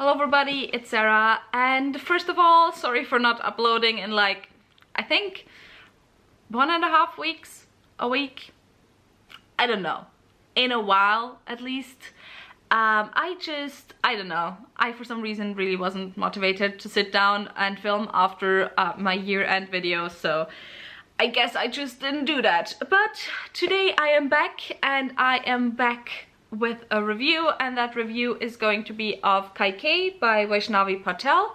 Hello everybody, it's Sarah, and first of all, sorry for not uploading in like, I think 1.5 weeks, a week, I don't know, in a while at least. I don't know, I for some reason really wasn't motivated to sit down and film after my year-end video, so I guess I just didn't do that. But today I am back, and I am back with a review, and that review is going to be of Kaikeyi by Vaishnavi Patel.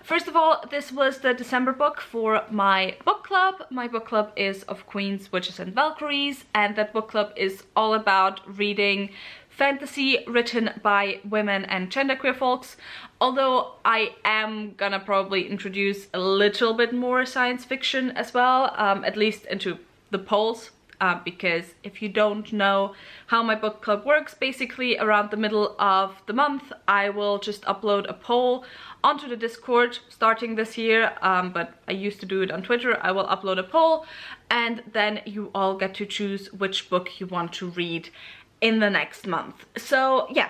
First of all, this was the December book for my book club. My book club is of Queens, Witches and Valkyries, and that book club is all about reading fantasy written by women and genderqueer folks, although I am gonna probably introduce a little bit more science fiction as well, at least into the polls. Because if you don't know how my book club works, basically around the middle of the month I will just upload a poll onto the Discord starting this year, but I used to do it on Twitter. I will upload a poll and then you all get to choose which book you want to read in the next month. So yeah,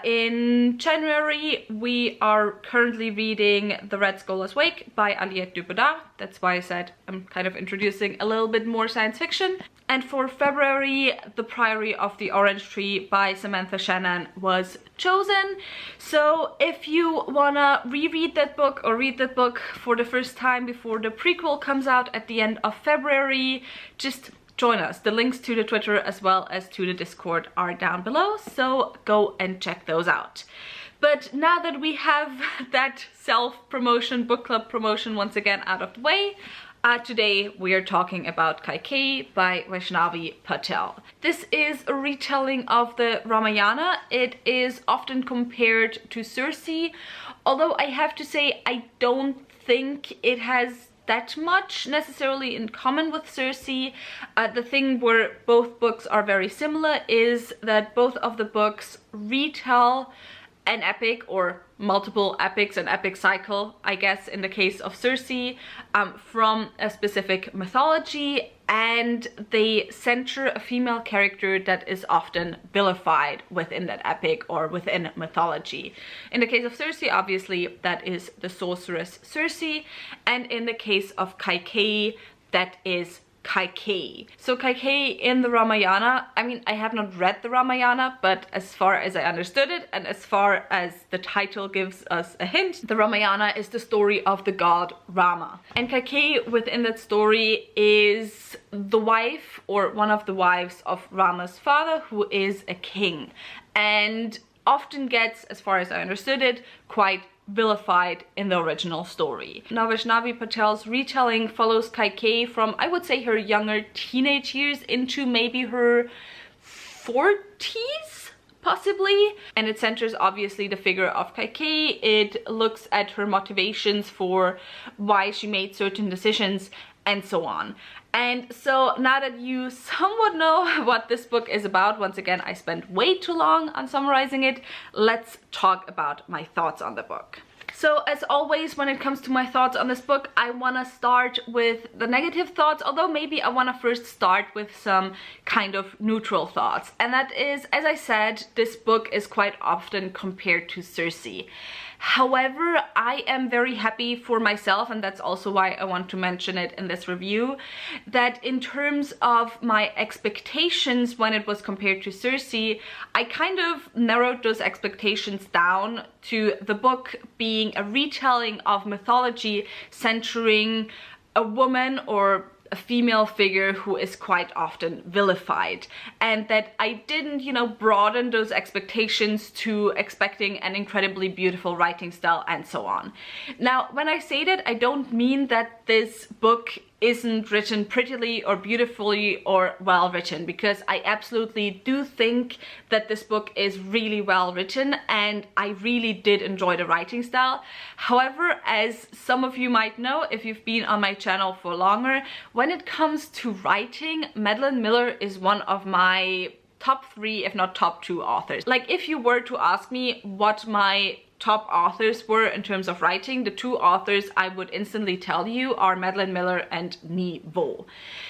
in January we are currently reading The Red Scholar's Wake by Aliette Dubedat. That's why I said I'm kind of introducing a little bit more science fiction. And for February, The Priory of the Orange Tree by Samantha Shannon was chosen. So if you wanna reread that book or read that book for the first time before the prequel comes out at the end of February, just join us. The links to the Twitter as well as to the Discord are down below, so go and check those out. But now that we have that self-promotion, book club promotion once again out of the way, today we are talking about Kaikeyi by Vaishnavi Patel. This is a retelling of the Ramayana. It is often compared to Circe, although I have to say I don't think it has that much necessarily in common with Circe. The thing where both books are very similar is that both of the books retell an epic or multiple epics, an epic cycle, I guess in the case of Circe, from a specific mythology, and they center a female character that is often vilified within that epic or within mythology. In the case of Circe, obviously, that is the sorceress Circe, and in the case of Kaikeyi, that is Kaikeyi. So Kaikeyi in the Ramayana, I mean, I have not read the Ramayana, but as far as I understood it, and as far as the title gives us a hint, the Ramayana is the story of the god Rama. And Kaikeyi within that story is the wife, or one of the wives of Rama's father, who is a king, and often gets, as far as I understood it, quite vilified in the original story. Now Vaishnavi Patel's retelling follows Kaikeyi from, I would say, her younger teenage years into maybe her 40s, possibly. And it centers obviously the figure of Kaikeyi. It looks at her motivations for why she made certain decisions and so on. And so now that you somewhat know what this book is about, once again I spent way too long on summarizing it, let's talk about my thoughts on the book. So as always, when it comes to my thoughts on this book, I want to start with the negative thoughts, although maybe I want to first start with some kind of neutral thoughts. And that is, as I said, this book is quite often compared to Circe. However, I am very happy for myself, and that's also why I want to mention it in this review, that in terms of my expectations when it was compared to Circe, I kind of narrowed those expectations down to the book being a retelling of mythology centering a woman or a female figure who is quite often vilified, and that I didn't, you know, broaden those expectations to expecting an incredibly beautiful writing style and so on. Now, when I say that, I don't mean that this book isn't written prettily or beautifully or well written, because I absolutely do think that this book is really well written and I really did enjoy the writing style. However, as some of you might know if you've been on my channel for longer, when it comes to writing, Madeline Miller is one of my top 3, if not top 2 authors. Like, if you were to ask me what my top authors were in terms of writing, the 2 authors I would instantly tell you are Madeline Miller and Nhi Vo.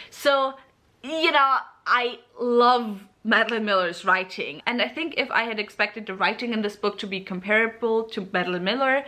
So, you know, I love Madeline Miller's writing. And I think if I had expected the writing in this book to be comparable to Madeline Miller,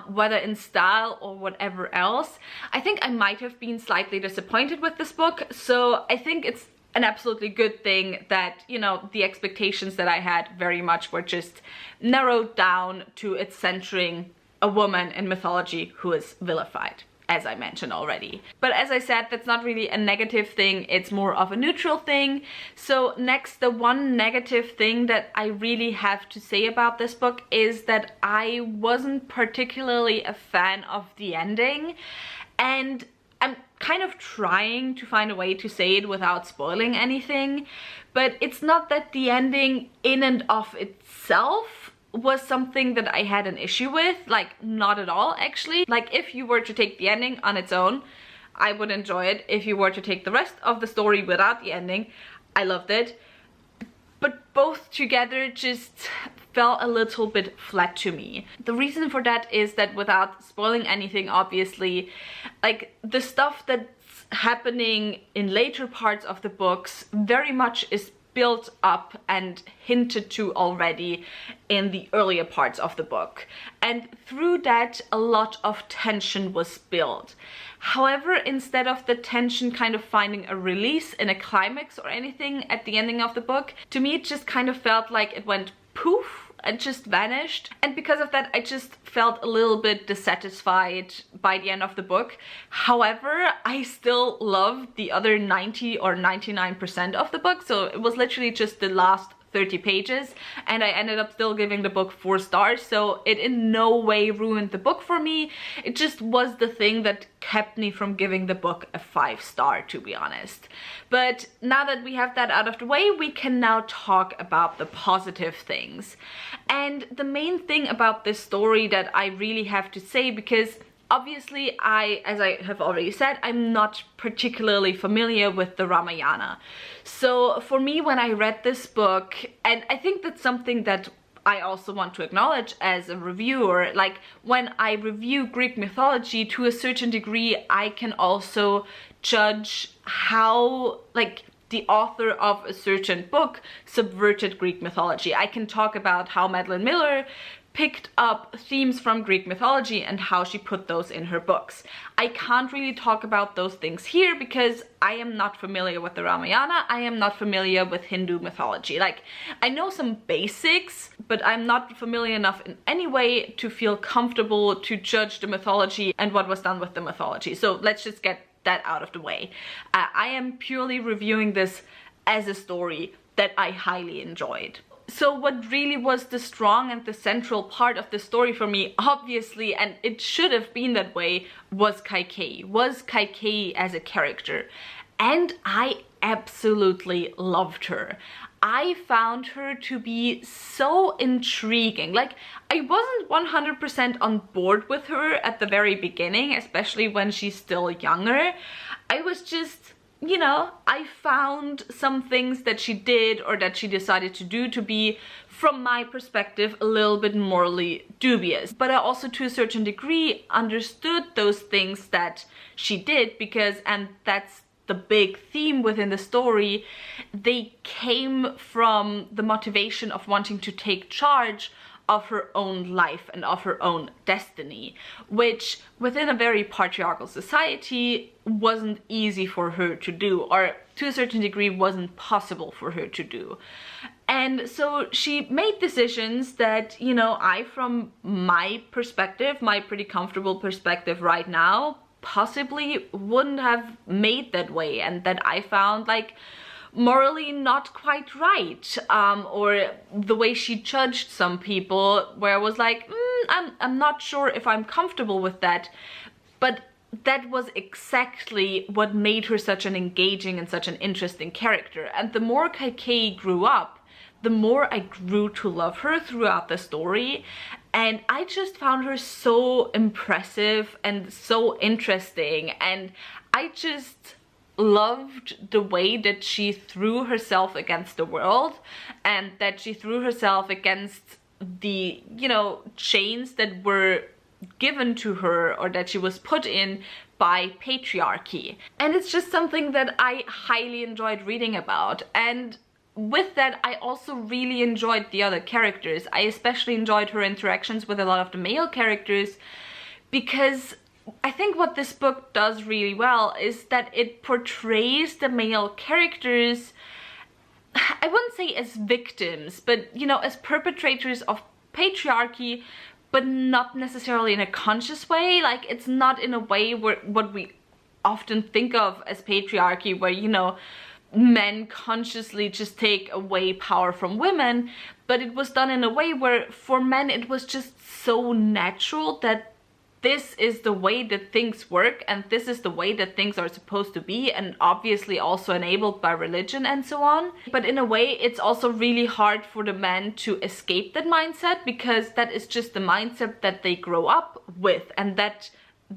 whether in style or whatever else, I think I might have been slightly disappointed with this book. So I think it's an absolutely good thing that, you know, the expectations that I had very much were just narrowed down to its centering a woman in mythology who is vilified, as I mentioned already. But as I said, that's not really a negative thing, it's more of a neutral thing. So next, the one negative thing that I really have to say about this book is that I wasn't particularly a fan of the ending, and I'm kind of trying to find a way to say it without spoiling anything, but it's not that the ending in and of itself was something that I had an issue with, like not at all actually. Like if you were to take the ending on its own, I would enjoy it. If you were to take the rest of the story without the ending, I loved it. But both together just felt a little bit flat to me. The reason for that is that, without spoiling anything obviously, like the stuff that's happening in later parts of the books very much is built up and hinted to already in the earlier parts of the book, and through that a lot of tension was built. However, instead of the tension kind of finding a release in a climax or anything at the ending of the book, to me it just kind of felt like it went poof and just vanished. And because of that, I just felt a little bit dissatisfied by the end of the book. However, I still loved the other 90 or 99% of the book, so it was literally just the last 30 pages, and I ended up still giving the book 4 stars, so it in no way ruined the book for me. It just was the thing that kept me from giving the book a 5-star, to be honest. But now that we have that out of the way, we can now talk about the positive things. And the main thing about this story that I really have to say, because obviously as I have already said, I'm not particularly familiar with the Ramayana. So for me, when I read this book, and I think that's something that I also want to acknowledge as a reviewer, like when I review Greek mythology, to a certain degree, I can also judge how, like, the author of a certain book subverted Greek mythology. I can talk about how Madeline Miller picked up themes from Greek mythology and how she put those in her books. I can't really talk about those things here because I am not familiar with the Ramayana. I am not familiar with Hindu mythology. Like, I know some basics, but I'm not familiar enough in any way to feel comfortable to judge the mythology and what was done with the mythology. So let's just get that out of the way. I am purely reviewing this as a story that I highly enjoyed. So what really was the strong and the central part of the story for me, obviously, and it should have been that way, was Kaikeyi as a character. And I absolutely loved her. I found her to be so intriguing. Like, I wasn't 100% on board with her at the very beginning, especially when she's still younger. I was just, you know, I found some things that she did or that she decided to do to be, from my perspective, a little bit morally dubious. But I also, to a certain degree, understood those things that she did because, and that's the big theme within the story, they came from the motivation of wanting to take charge of her own life and of her own destiny, which within a very patriarchal society wasn't easy for her to do, or to a certain degree wasn't possible for her to do. And so she made decisions that, you know, I, from my perspective, my pretty comfortable perspective right now, possibly wouldn't have made that way, and that I found, like, morally not quite right, or the way she judged some people, where I was like, I'm not sure if I'm comfortable with that. But that was exactly what made her such an engaging and such an interesting character. And the more Kaikeyi grew up, the more I grew to love her throughout the story. And I just found her so impressive and so interesting. And I just loved the way that she threw herself against the world, and that she threw herself against the, you know, chains that were given to her, or that she was put in by patriarchy. And it's just something that I highly enjoyed reading about. And with that, I also really enjoyed the other characters. I especially enjoyed her interactions with a lot of the male characters, because I think what this book does really well is that it portrays the male characters, I wouldn't say as victims, but you know, as perpetrators of patriarchy, but not necessarily in a conscious way. Like, it's not in a way where what we often think of as patriarchy, where, you know, men consciously just take away power from women, but it was done in a way where for men it was just so natural that this is the way that things work and this is the way that things are supposed to be, and obviously also enabled by religion and so on. But in a way, it's also really hard for the men to escape that mindset, because that is just the mindset that they grow up with and that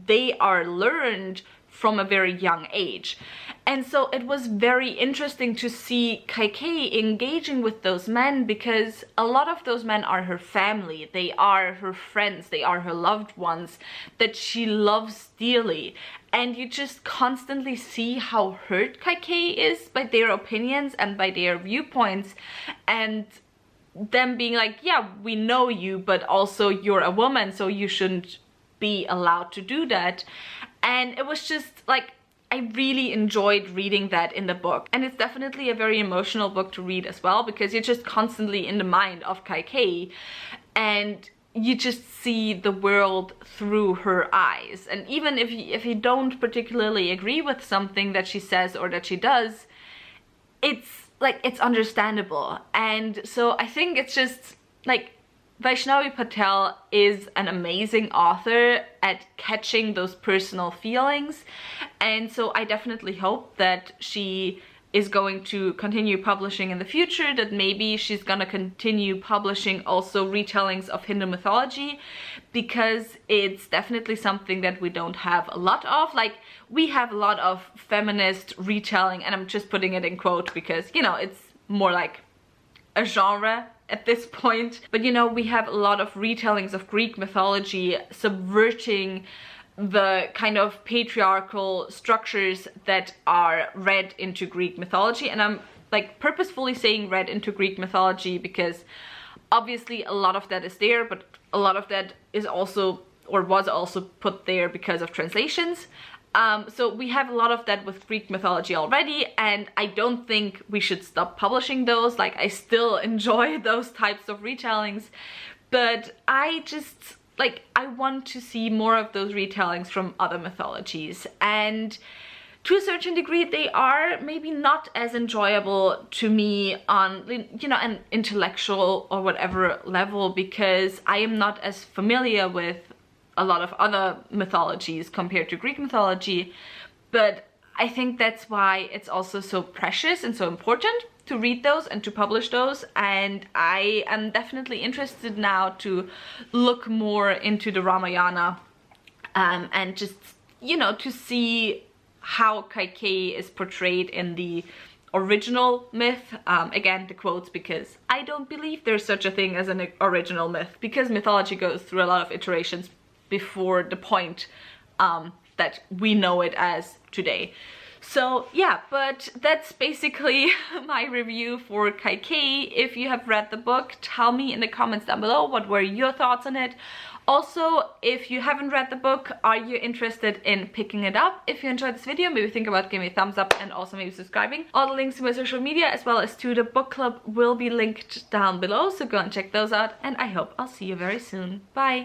they are learned from a very young age. And so it was very interesting to see Kaikeyi engaging with those men, because a lot of those men are her family, they are her friends, they are her loved ones that she loves dearly. And you just constantly see how hurt Kaikeyi is by their opinions and by their viewpoints, and them being like, yeah, we know you, but also you're a woman, so you shouldn't be allowed to do that. And it was just like, I really enjoyed reading that in the book. And it's definitely a very emotional book to read as well, because you're just constantly in the mind of Kaikeyi and you just see the world through her eyes. And even if you don't particularly agree with something that she says or that she does, it's like, it's understandable. And so I think it's just like, Vaishnavi Patel is an amazing author at catching those personal feelings, and so I definitely hope that she is going to continue publishing in the future, that maybe she's gonna continue publishing also retellings of Hindu mythology, because it's definitely something that we don't have a lot of. Like, we have a lot of feminist retelling, and I'm just putting it in quote because, you know, it's more like a genre at this point. But you know, we have a lot of retellings of Greek mythology subverting the kind of patriarchal structures that are read into Greek mythology. And I'm like purposefully saying read into Greek mythology because obviously a lot of that is there, but a lot of that is also, or was also put there because of translations. So we have a lot of that with Greek mythology already, and I don't think we should stop publishing those. Like, I still enjoy those types of retellings, but I just, like, I want to see more of those retellings from other mythologies. And to a certain degree, they are maybe not as enjoyable to me on, you know, an intellectual or whatever level, because I am not as familiar with a lot of other mythologies compared to Greek mythology. But I think that's why it's also so precious and so important to read those and to publish those. And I am definitely interested now to look more into the Ramayana and just, you know, to see how Kaikeyi is portrayed in the original myth. Again, the quotes, because I don't believe there's such a thing as an original myth, because mythology goes through a lot of iterations before the point that we know it as today. So yeah, but that's basically my review for Kaikeyi. If you have read the book, tell me in the comments down below what were your thoughts on it. Also, if you haven't read the book, are you interested in picking it up? If you enjoyed this video, maybe think about giving me a thumbs up and also maybe subscribing. All the links to my social media as well as to the book club will be linked down below, so go and check those out, and I hope I'll see you very soon. Bye!